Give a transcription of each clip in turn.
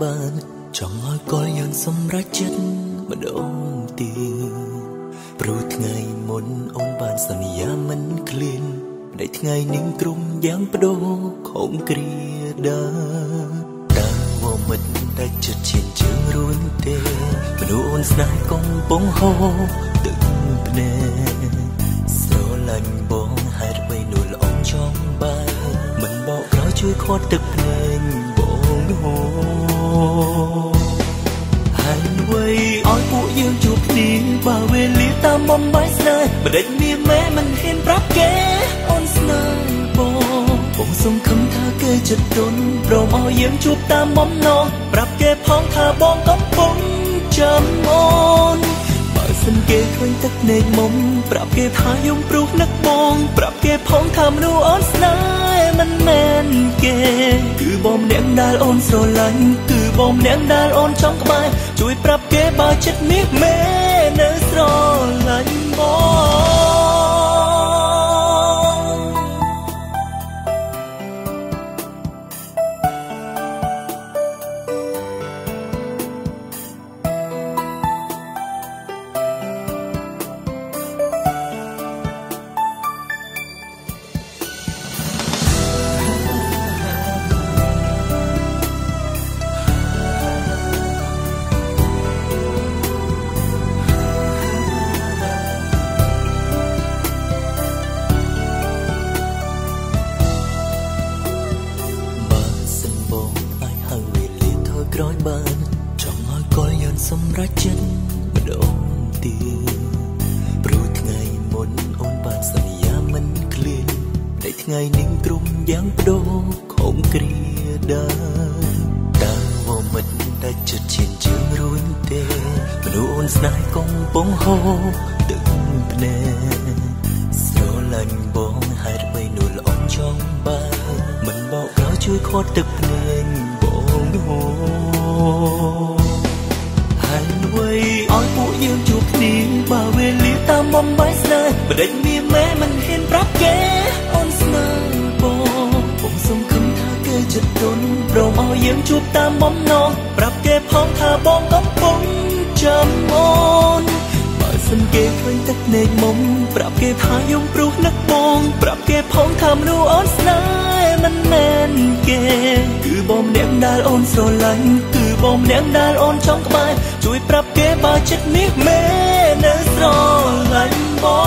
បានចង់ឲ្យកលយើងសម្រេចចិត្តម្ដងទៀតព្រោះថ្ងៃមុនអូនបានសន្យាមិនឃ្លានតែថ្ងៃនេះទ្រង់យ៉ាងបដូរខំគ្រាដើតើមកមិនតែចិត្តឈានជើងរួនទេមនុស្សអូនស្នេហ៍កំពុងហូរទឹកភ្នែកស្រឡាញ់បងហេតុអ្វីនួនអូនចង់បានមិនបកក្រោយជួយខាត់ទឹកភ្នែកបងហូរហើយអ្វីឲ្យពួកយើងជួបគ្នាបើវេលាតាមបំបាយស្នេហ៍បដិញមានម៉ែមិនហ៊ានប្រាប់គេអូនស្នេហ៍បងសង្ឃឹមថាគេចិត្តទន់ព្រមឲ្យយើងជួបតាមបំណងប្រាប់គេផងថាបងកំពុងចាំអូនបើសិនគេឃើញទឹកភ្នែកមុំប្រាប់គេថាយំព្រោះនឹកបងប្រាប់គេផងថាមនុស្សអូនស្នេហ៍មិនមែនគេគឺបងម្នាក់ដែលអូនស្រឡាញ់គឺបងម្នាក់ដែលអូនចង់ក្បែរជួយប្រាប់គេបើចិត្តមាសមេនៅស្រឡាញ់ក្រោយបានចង់ឲ្យកលយើងសម្រេចចិត្តម្ដងទៀតព្រោះថ្ងៃមុនអូនបានសន្យាមិនឃ្លានតែថ្ងៃនេះទ្រង់យ៉ាងបដូរខំគ្រាដើតើមកមិនតែចិត្តឈានជើងរួនទេមនុស្សអូនស្នេហ៍កំពុងហូរទឹកភ្នែកស្រឡាញ់បងហេតុអ្វីនួនអូនចង់បានមិនបកក្រោយជួយខាត់ទឹកភ្នែកបងហូរហើយអ្វីឲ្យពួកយើងជួបគ្នាបើវេលាតាមបំបាយស្នេហ៍បដិញមានម៉ែមិនហ៊ានប្រាប់គេអូនស្នេហ៍បងសង្ឃឹមថាគេចិត្តទន់ព្រមឲ្យយើងជួបតាមបំណងប្រាប់គេផងថាបងកំពុងចាំអូនបើសិនគេឃើញទឹកភ្នែកមុំប្រាប់គេថាយំព្រោះនឹកបងប្រាប់គេផងថាមនុស្សអូនស្នេហ៍មិនមែនគេគឺបងម្នាក់ដែលអូនស្រឡាញ់គឺបងម្នាក់ដែលអូនចង់ក្បែរជួយប្រាប់គេបើចិត្តមាសមេនៅស្រឡាញ់បើ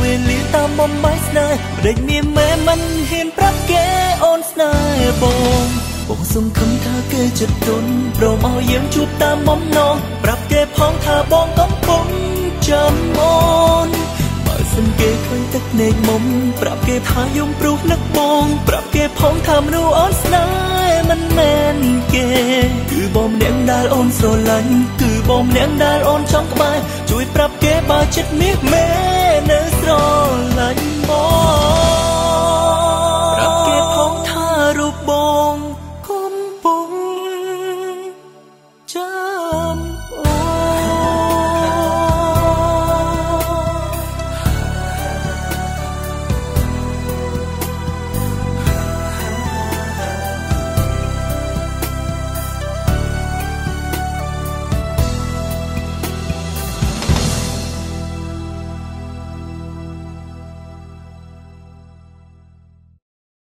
វេលាតាមបំបាយស្នេហ៍បដិញមានម៉ែមិនហ៊ានប្រាប់គេអូនស្នេហ៍បងសង្ឃឹមថាគេចិត្តទន់ព្រមឲ្យយើងជួបតាមបំណងប្រាប់គេផងថាបងកំពុងចាំអូនបើសិនគេឃើញទឹកភ្នែកមុំប្រាប់គេថាយំព្រោះនឹកបងប្រាប់គេផងថាមនុស្សអូនស្នេហ៍មិនមែនគេគឺបងម្នាក់ដែលអូនស្រឡាញ់គឺបងម្នាក់ដែលអូនចង់ក្បែរជួយប្រាប់គេបើចិត្តមាសមេនៅស្រ